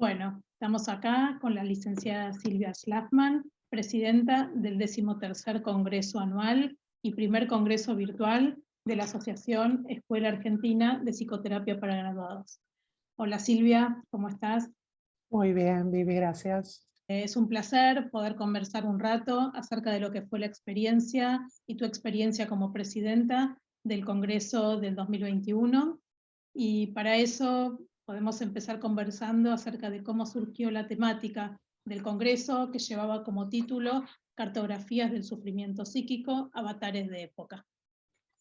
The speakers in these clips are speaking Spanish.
Bueno, estamos acá con la licenciada Silvia Schlafman, presidenta del 13º Congreso Anual y primer Congreso Virtual de la Asociación Escuela Argentina de Psicoterapia para Graduados. Hola Silvia, ¿cómo estás? Muy bien, Vivi, gracias. Es un placer poder conversar un rato acerca de lo que fue la experiencia y tu experiencia como presidenta del Congreso del 2021. Y para eso podemos empezar conversando acerca de cómo surgió la temática del Congreso, que llevaba como título Cartografías del Sufrimiento Psíquico, Avatares de Época.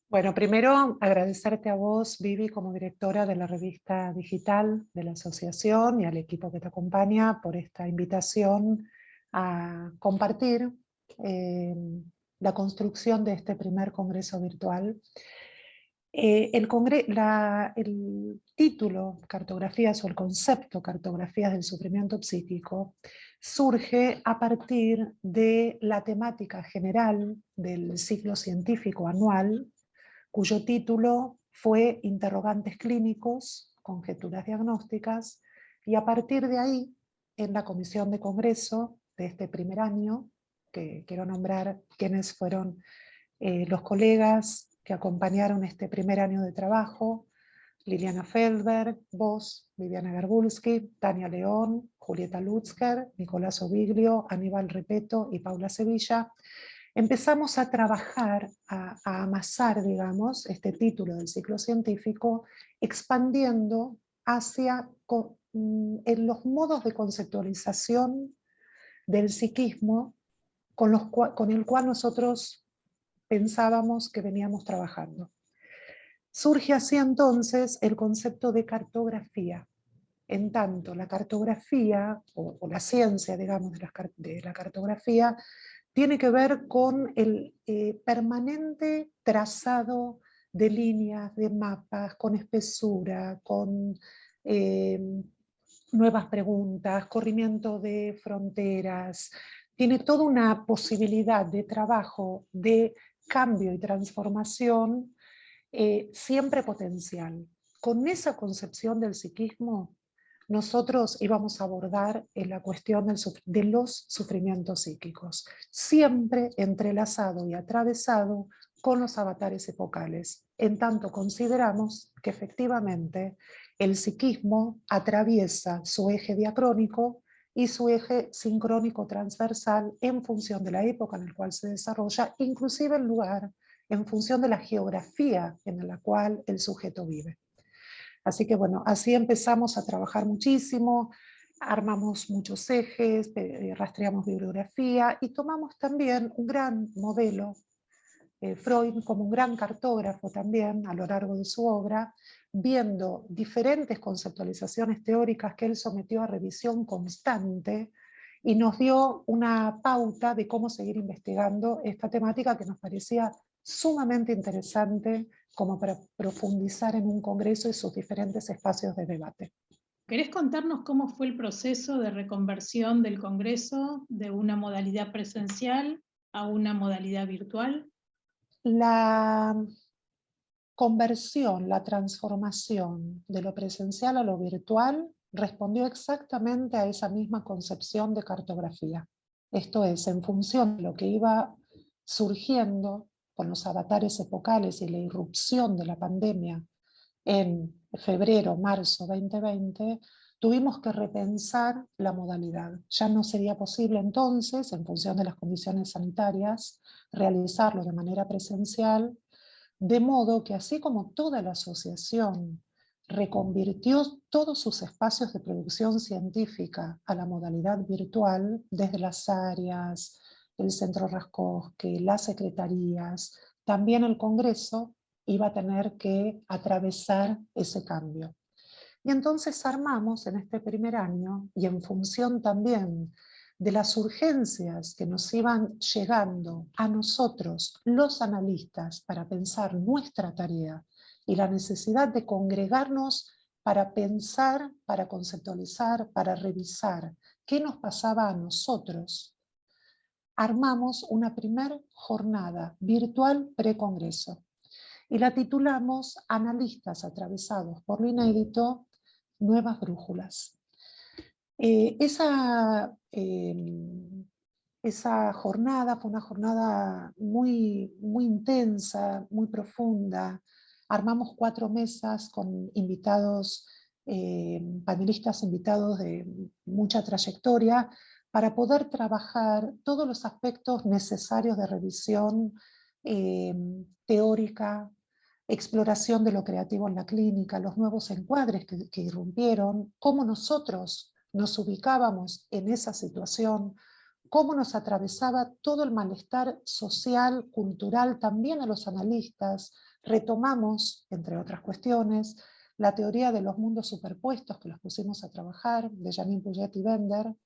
Bueno, primero agradecerte a vos, Vivi, como directora de la revista digital de la asociación y al equipo que te acompaña por esta invitación a compartir eh, la construcción de este primer congreso virtual. El título Cartografías o el concepto Cartografías del Sufrimiento Psíquico surge a partir de la temática general del ciclo científico anual, cuyo título fue Interrogantes clínicos, conjeturas diagnósticas, y a partir de ahí, en la comisión de congreso de este primer año, que quiero nombrar quienes fueron los colegas que acompañaron este primer año de trabajo: Liliana Feldberg, vos, Viviana Garbulski, Tania León, Julieta Lutzker, Nicolás Oviglio, Aníbal Repeto y Paula Sevilla. Empezamos a trabajar, a amasar, digamos, este título del ciclo científico, expandiendo hacia en los modos de conceptualización del psiquismo con el cual nosotros pensábamos que veníamos trabajando. Surge así entonces el concepto de cartografía. En tanto, la cartografía, o la ciencia, digamos, de la cartografía, tiene que ver con el permanente trazado de líneas, de mapas, con espesura, con eh, nuevas preguntas, corrimiento de fronteras. Tiene toda una posibilidad de trabajo, de cambio y transformación siempre potencial. Con esa concepción del psiquismo, nosotros íbamos a abordar la cuestión de los sufrimientos psíquicos, siempre entrelazado y atravesado con los avatares epocales, en tanto consideramos que efectivamente el psiquismo atraviesa su eje diacrónico y su eje sincrónico transversal en función de la época en la cual se desarrolla, inclusive el lugar, en función de la geografía en la cual el sujeto vive. Así que bueno, así empezamos a trabajar muchísimo, armamos muchos ejes, rastreamos bibliografía y tomamos también un gran modelo, Freud como un gran cartógrafo también a lo largo de su obra, viendo diferentes conceptualizaciones teóricas que él sometió a revisión constante y nos dio una pauta de cómo seguir investigando esta temática que nos parecía sumamente interesante como para profundizar en un congreso y sus diferentes espacios de debate. ¿Querés contarnos cómo fue el proceso de reconversión del Congreso de una modalidad presencial a una modalidad virtual? La conversión, la transformación de lo presencial a lo virtual respondió exactamente a esa misma concepción de cartografía. Esto es, en función de lo que iba surgiendo con los avatares epocales y la irrupción de la pandemia en febrero, marzo 2020, tuvimos que repensar la modalidad. Ya no sería posible entonces, en función de las condiciones sanitarias, realizarlo de manera presencial, de modo que así como toda la asociación reconvirtió todos sus espacios de producción científica a la modalidad virtual, desde las áreas, el Centro Raskowski, las secretarías, también el Congreso iba a tener que atravesar ese cambio. Y entonces armamos en este primer año, y en función también de las urgencias que nos iban llegando a nosotros, los analistas, para pensar nuestra tarea y la necesidad de congregarnos para pensar, para conceptualizar, para revisar qué nos pasaba a nosotros, armamos una primera jornada virtual pre-congreso y la titulamos Analistas atravesados por lo inédito, nuevas brújulas. Esa jornada fue una jornada muy, muy intensa, muy profunda. Armamos 4 mesas con invitados, panelistas invitados de mucha trayectoria, para poder trabajar todos los aspectos necesarios de revisión teórica, exploración de lo creativo en la clínica, los nuevos encuadres que irrumpieron, cómo nosotros nos ubicábamos en esa situación, cómo nos atravesaba todo el malestar social, cultural, también a los analistas. Retomamos, entre otras cuestiones, la teoría de los mundos superpuestos que los pusimos a trabajar, de Janine Puget y Bender,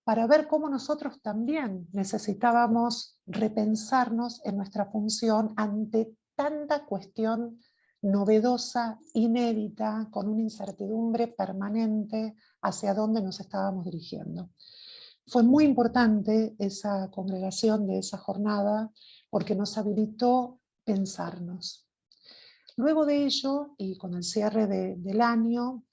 para ver cómo nosotros también necesitábamos repensarnos en nuestra función ante tanta cuestión novedosa, inédita, con una incertidumbre permanente hacia dónde nos estábamos dirigiendo. Fue muy importante esa congregación de esa jornada porque nos habilitó pensarnos. Luego de ello, y con el cierre del año,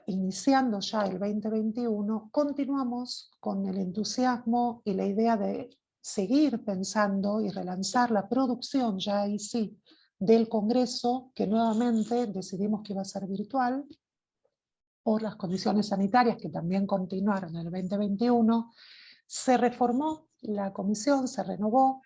iniciando ya el 2021, continuamos con el entusiasmo y la idea de seguir pensando y relanzar la producción, ya ahí sí, del Congreso, que nuevamente decidimos que iba a ser virtual, por las condiciones sanitarias que también continuaron en el 2021. Se reformó la comisión, se renovó,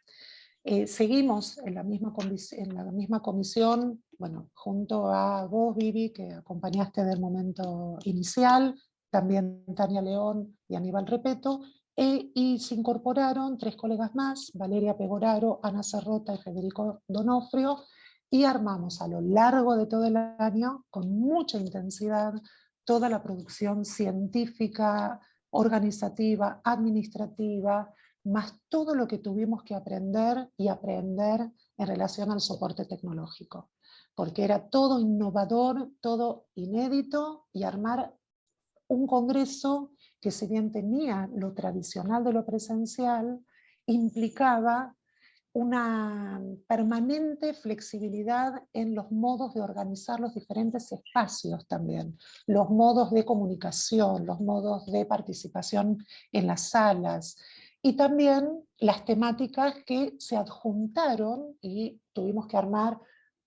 seguimos en la misma comisión, bueno, junto a vos, Vivi, que acompañaste del momento inicial, también Tania León y Aníbal Repeto, y se incorporaron 3 colegas más, Valeria Pegoraro, Ana Cerrota y Federico Donofrio, y armamos a lo largo de todo el año, con mucha intensidad, toda la producción científica, organizativa, administrativa, más todo lo que tuvimos que aprender y aprender en relación al soporte tecnológico, porque era todo innovador, todo inédito, y armar un congreso que, si bien tenía lo tradicional de lo presencial, implicaba una permanente flexibilidad en los modos de organizar los diferentes espacios también, los modos de comunicación, los modos de participación en las salas, y también las temáticas que se adjuntaron y tuvimos que armar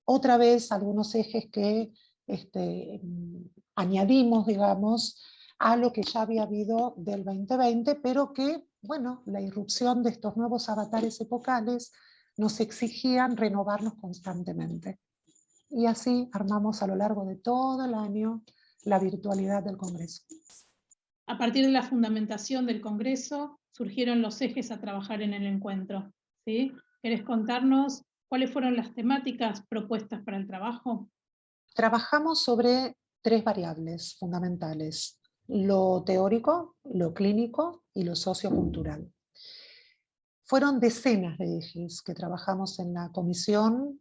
otra vez algunos ejes que añadimos, digamos, a lo que ya había habido del 2020, pero que, bueno, la irrupción de estos nuevos avatares epocales nos exigían renovarnos constantemente. Y así armamos a lo largo de todo el año la virtualidad del Congreso. A partir de la fundamentación del Congreso, surgieron los ejes a trabajar en el encuentro, ¿sí? ¿Querés contarnos cuáles fueron las temáticas propuestas para el trabajo? Trabajamos sobre 3 variables fundamentales: lo teórico, lo clínico y lo sociocultural. Fueron decenas de ejes que trabajamos en la comisión.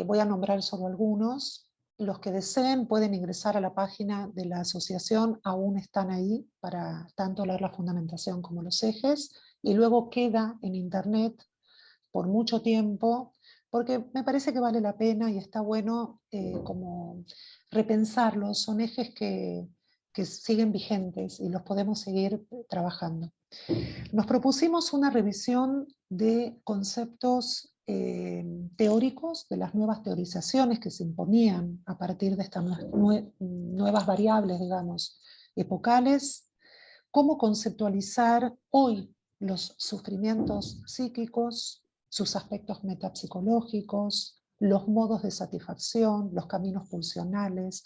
Voy a nombrar solo algunos. Los que deseen pueden ingresar a la página de la asociación, aún están ahí para tanto leer la fundamentación como los ejes, y luego queda en internet por mucho tiempo, porque me parece que vale la pena y está bueno como repensarlos. Son ejes que siguen vigentes y los podemos seguir trabajando. Nos propusimos una revisión de conceptos teóricos, de las nuevas teorizaciones que se imponían a partir de estas nuevas variables, digamos, epocales, cómo conceptualizar hoy los sufrimientos psíquicos, sus aspectos metapsicológicos, los modos de satisfacción, los caminos pulsionales,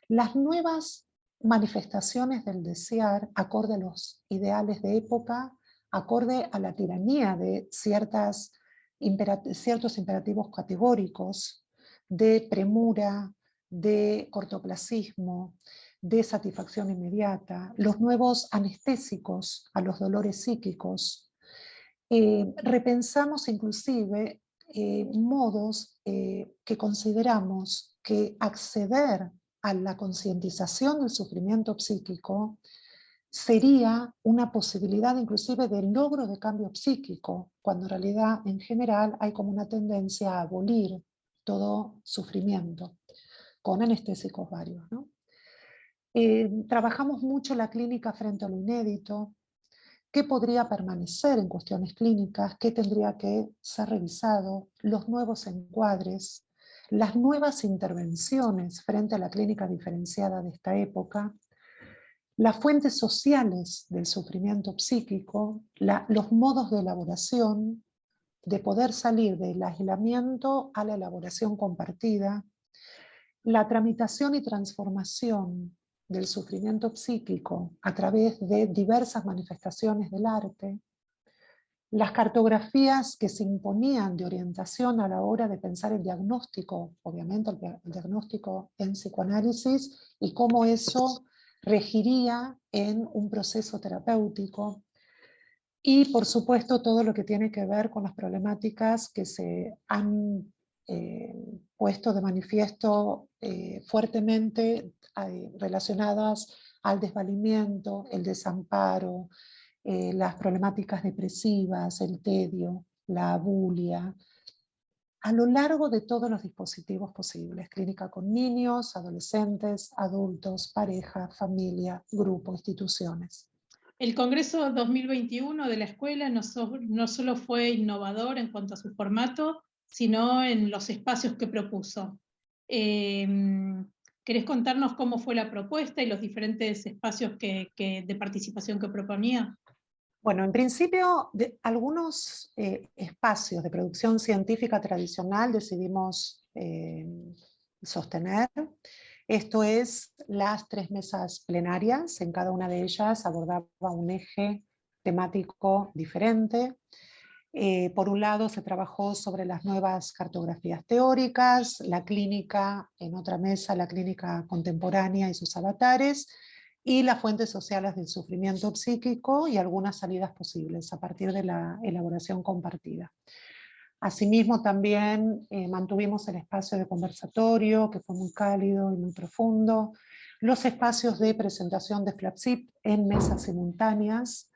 las nuevas manifestaciones del desear acorde a los ideales de época, acorde a la tiranía de ciertos imperativos categóricos, de premura, de cortoplacismo, de satisfacción inmediata, los nuevos anestésicos a los dolores psíquicos. Repensamos inclusive modos que consideramos que acceder a la concientización del sufrimiento psíquico sería una posibilidad inclusive de logro de cambio psíquico, cuando en realidad en general hay como una tendencia a abolir todo sufrimiento, con anestésicos varios, ¿no? Trabajamos mucho la clínica frente a lo inédito, qué podría permanecer en cuestiones clínicas, qué tendría que ser revisado, los nuevos encuadres, las nuevas intervenciones frente a la clínica diferenciada de esta época, las fuentes sociales del sufrimiento psíquico, los modos de elaboración, de poder salir del aislamiento a la elaboración compartida, la tramitación y transformación del sufrimiento psíquico a través de diversas manifestaciones del arte, las cartografías que se imponían de orientación a la hora de pensar el diagnóstico, obviamente el diagnóstico en psicoanálisis, y cómo eso regiría en un proceso terapéutico. Y por supuesto todo lo que tiene que ver con las problemáticas que se han puesto de manifiesto fuertemente relacionadas al desvalimiento, el desamparo, las problemáticas depresivas, el tedio, la abulia, a lo largo de todos los dispositivos posibles: clínica con niños, adolescentes, adultos, pareja, familia, grupo, instituciones. El Congreso 2021 de la escuela no solo fue innovador en cuanto a su formato, sino en los espacios que propuso. ¿Querés contarnos cómo fue la propuesta y los diferentes espacios de participación que proponía? Bueno, en principio, algunos espacios de producción científica tradicional decidimos sostener. Esto es las 3 mesas plenarias. En cada una de ellas abordaba un eje temático diferente. Por un lado, se trabajó sobre las nuevas cartografías teóricas, la clínica, en otra mesa, la clínica contemporánea y sus avatares, y las fuentes sociales del sufrimiento psíquico y algunas salidas posibles a partir de la elaboración compartida. Asimismo, también mantuvimos el espacio de conversatorio, que fue muy cálido y muy profundo, los espacios de presentación de FLAPSIP en mesas simultáneas,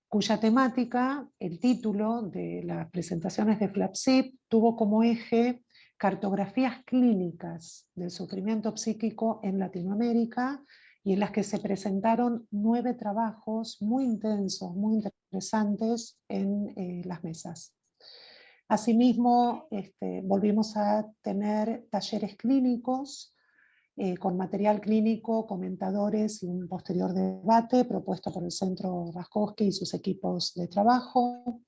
cuya temática, el título de las presentaciones de FLAPSIP, tuvo como eje cartografías clínicas del sufrimiento psíquico en Latinoamérica, y en las que se presentaron 9 trabajos muy intensos, muy interesantes en las mesas. Asimismo, volvimos a tener talleres clínicos con material clínico, comentadores y un posterior debate propuesto por el Centro Raskowski y sus equipos de trabajo.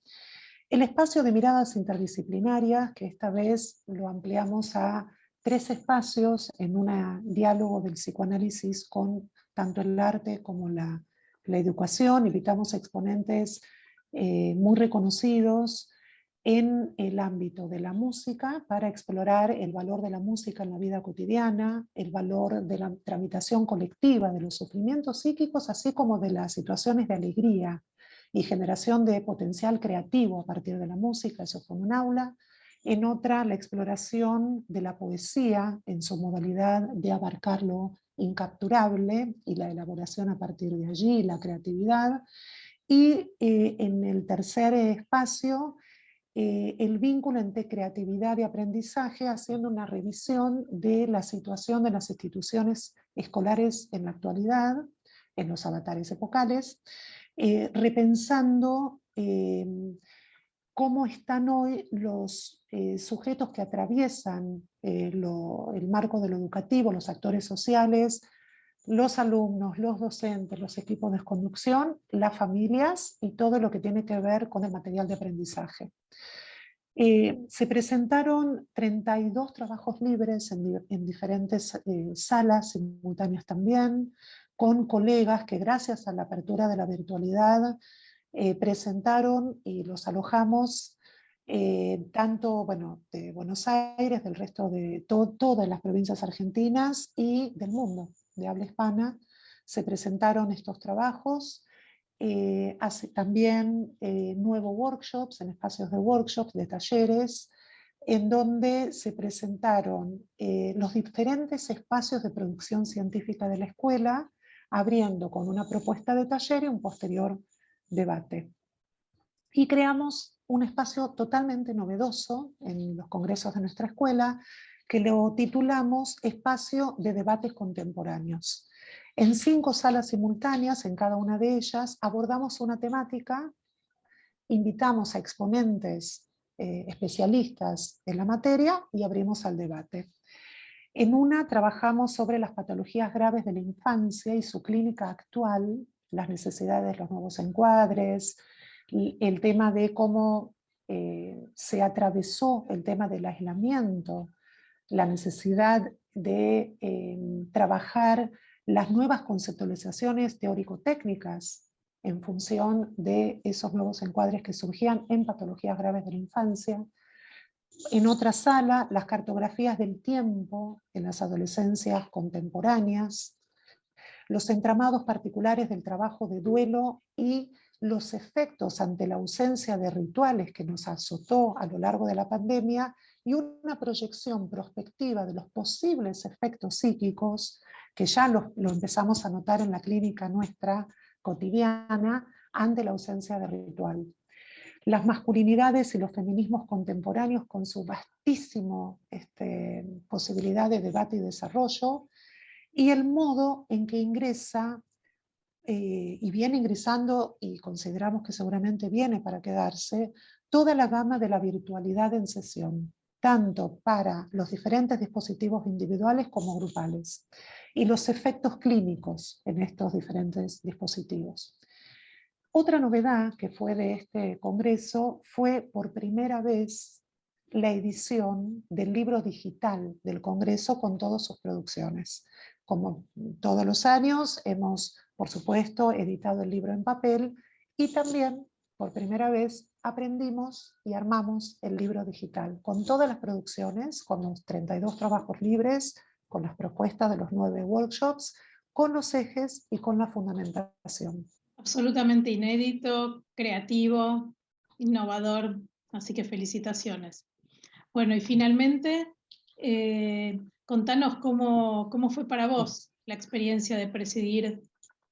El espacio de miradas interdisciplinarias, que esta vez lo ampliamos a 3 espacios en un diálogo del psicoanálisis con tanto el arte como la educación. Invitamos a exponentes muy reconocidos en el ámbito de la música para explorar el valor de la música en la vida cotidiana, el valor de la tramitación colectiva de los sufrimientos psíquicos, así como de las situaciones de alegría y generación de potencial creativo a partir de la música. Eso fue en un aula. En otra, la exploración de la poesía en su modalidad de abarcar lo incapturable y la elaboración a partir de allí, la creatividad. Y en el tercer espacio, el vínculo entre creatividad y aprendizaje, haciendo una revisión de la situación de las instituciones escolares en la actualidad, en los avatares epocales, repensando cómo están hoy los sujetos que atraviesan el marco de lo educativo, los actores sociales, los alumnos, los docentes, los equipos de conducción, las familias y todo lo que tiene que ver con el material de aprendizaje. Se presentaron 32 trabajos libres en diferentes salas simultáneas también, con colegas que gracias a la apertura de la virtualidad presentaron y los alojamos tanto de Buenos Aires, del resto de todas las provincias argentinas y del mundo de habla hispana. Se presentaron estos trabajos. Hace también nuevos workshops, en espacios de workshops, de talleres, en donde se presentaron los diferentes espacios de producción científica de la escuela, abriendo con una propuesta de taller y un posterior debate. Y creamos un espacio totalmente novedoso en los congresos de nuestra escuela, que lo titulamos Espacio de Debates Contemporáneos. En 5 salas simultáneas, en cada una de ellas, abordamos una temática, invitamos a exponentes especialistas en la materia y abrimos al debate. En una trabajamos sobre las patologías graves de la infancia y su clínica actual, las necesidades de los nuevos encuadres, el tema de cómo se atravesó el tema del aislamiento, la necesidad de trabajar las nuevas conceptualizaciones teórico-técnicas en función de esos nuevos encuadres que surgían en patologías graves de la infancia. En otra sala, las cartografías del tiempo en las adolescencias contemporáneas, los entramados particulares del trabajo de duelo y los efectos ante la ausencia de rituales que nos azotó a lo largo de la pandemia, y una proyección prospectiva de los posibles efectos psíquicos que ya lo empezamos a notar en la clínica nuestra cotidiana ante la ausencia de ritual. Las masculinidades y los feminismos contemporáneos con su vastísimo posibilidad de debate y desarrollo, y el modo en que ingresa, y viene ingresando, y consideramos que seguramente viene para quedarse, toda la gama de la virtualidad en sesión, tanto para los diferentes dispositivos individuales como grupales, y los efectos clínicos en estos diferentes dispositivos. Otra novedad que fue de este congreso fue por primera vez la edición del libro digital del congreso con todas sus producciones. Como todos los años hemos, por supuesto, editado el libro en papel, y también por primera vez aprendimos y armamos el libro digital con todas las producciones, con los 32 trabajos libres, con las propuestas de los 9 workshops, con los ejes y con la fundamentación. Absolutamente inédito, creativo, innovador, así que felicitaciones. Bueno, y finalmente, contanos cómo fue para vos la experiencia de presidir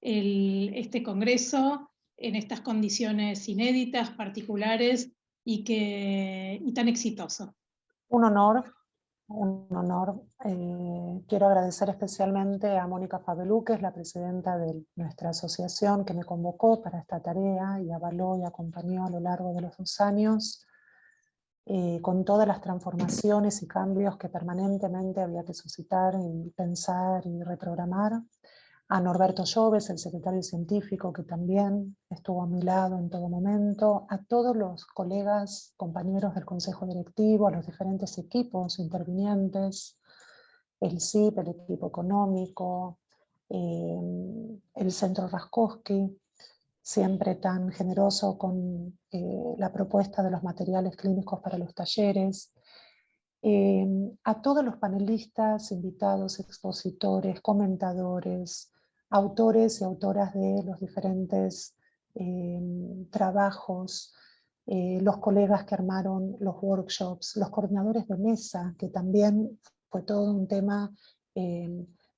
este congreso en estas condiciones inéditas, particulares y tan exitoso. Un honor, un honor. Quiero agradecer especialmente a Mónica Fabelú, que es la presidenta de nuestra asociación, que me convocó para esta tarea y avaló y acompañó a lo largo de los 2 años, con todas las transformaciones y cambios que permanentemente había que suscitar y pensar y reprogramar. A Norberto Lloves, el secretario científico, que también estuvo a mi lado en todo momento, a todos los colegas, compañeros del Consejo Directivo, a los diferentes equipos intervinientes, el CIP, el equipo económico, el Centro Raskowski, siempre tan generoso con la propuesta de los materiales clínicos para los talleres, a todos los panelistas, invitados, expositores, comentadores, autores y autoras de los diferentes trabajos, los colegas que armaron los workshops, los coordinadores de mesa, que también fue todo un tema,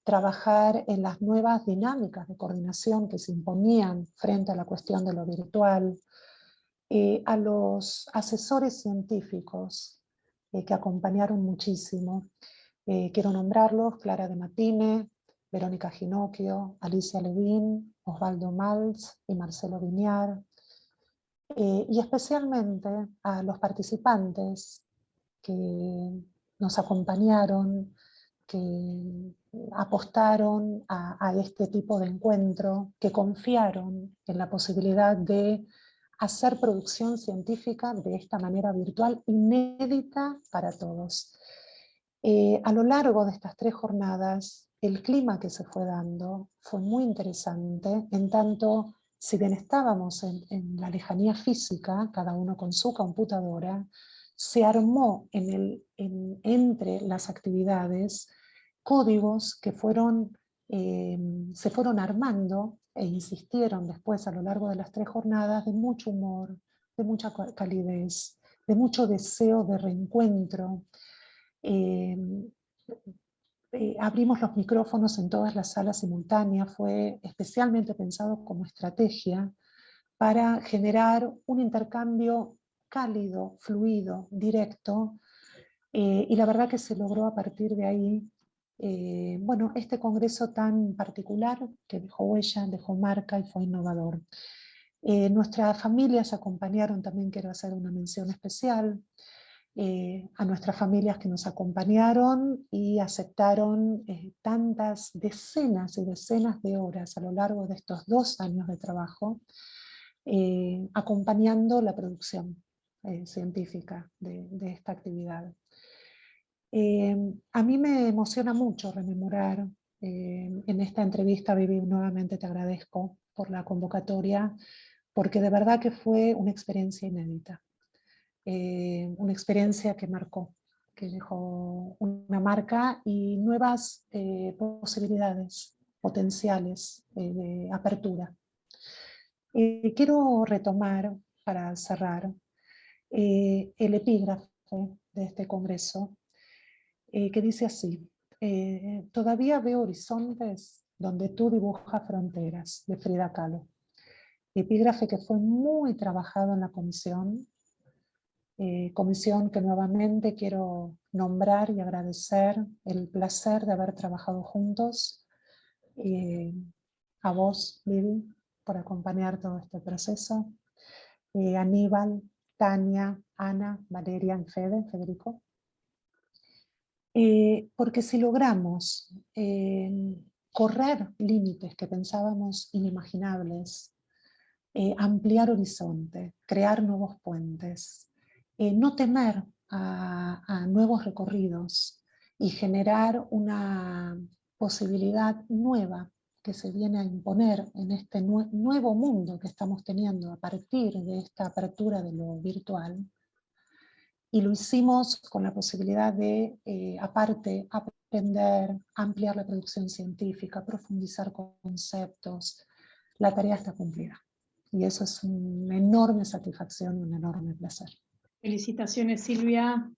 trabajar en las nuevas dinámicas de coordinación que se imponían frente a la cuestión de lo virtual, a los asesores científicos que acompañaron muchísimo. Quiero nombrarlos: Clara de Matine, Verónica Ginocchio, Alicia Levin, Osvaldo Maltz y Marcelo Viñar, y especialmente a los participantes que nos acompañaron, que apostaron a este tipo de encuentro, que confiaron en la posibilidad de hacer producción científica de esta manera virtual, inédita para todos. A lo largo de estas 3 jornadas, el clima que se fue dando fue muy interesante, en tanto, si bien estábamos en la lejanía física, cada uno con su computadora, se armó entre las actividades códigos que se fueron armando e insistieron después a lo largo de las 3 jornadas, de mucho humor, de mucha calidez, de mucho deseo de reencuentro. Abrimos los micrófonos en todas las salas simultáneas, fue especialmente pensado como estrategia para generar un intercambio cálido, fluido, directo, y la verdad que se logró a partir de ahí bueno, este congreso tan particular que dejó huella, dejó marca y fue innovador. Nuestras familias acompañaron, también quiero hacer una mención especial, a nuestras familias que nos acompañaron y aceptaron tantas decenas y decenas de horas a lo largo de estos 2 años de trabajo, acompañando la producción científica de esta actividad. A mí me emociona mucho rememorar, en esta entrevista, Vivi, nuevamente te agradezco por la convocatoria, porque de verdad que fue una experiencia inédita, una experiencia que marcó, que dejó una marca y nuevas posibilidades potenciales de apertura. Quiero retomar, para cerrar, el epígrafe de este congreso, que dice así: todavía veo horizontes donde tú dibujas fronteras, de Frida Kahlo. Epígrafe que fue muy trabajado en la comisión, comisión que nuevamente quiero nombrar y agradecer el placer de haber trabajado juntos, a vos, Vivi, por acompañar todo este proceso, Aníbal, Tania, Ana, Valeria y Federico. Porque si logramos correr límites que pensábamos inimaginables, ampliar horizonte, crear nuevos puentes, no temer a nuevos recorridos y generar una posibilidad nueva que se viene a imponer en este nuevo mundo que estamos teniendo a partir de esta apertura de lo virtual. Y lo hicimos con la posibilidad de, aparte, aprender, ampliar la producción científica, profundizar conceptos. La tarea está cumplida. Y eso es una enorme satisfacción y un enorme placer. Felicitaciones, Silvia.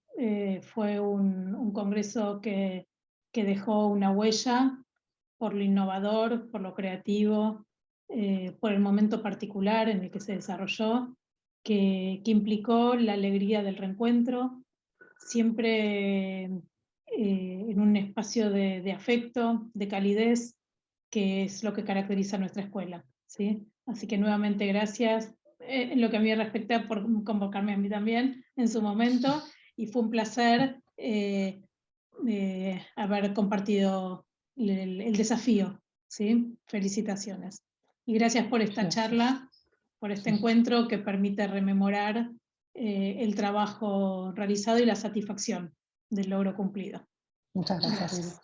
Fue un congreso que dejó una huella por lo innovador, por lo creativo, por el momento particular en el que se desarrolló, que implicó la alegría del reencuentro, siempre en un espacio de afecto, de calidez, que es lo que caracteriza a nuestra escuela, ¿sí? Así que nuevamente gracias, en lo que a mí respecta, por convocarme a mí también en su momento, y fue un placer haber compartido el desafío, ¿sí? Felicitaciones. Y gracias por esta charla, por este encuentro que permite rememorar el trabajo realizado y la satisfacción del logro cumplido. Muchas gracias.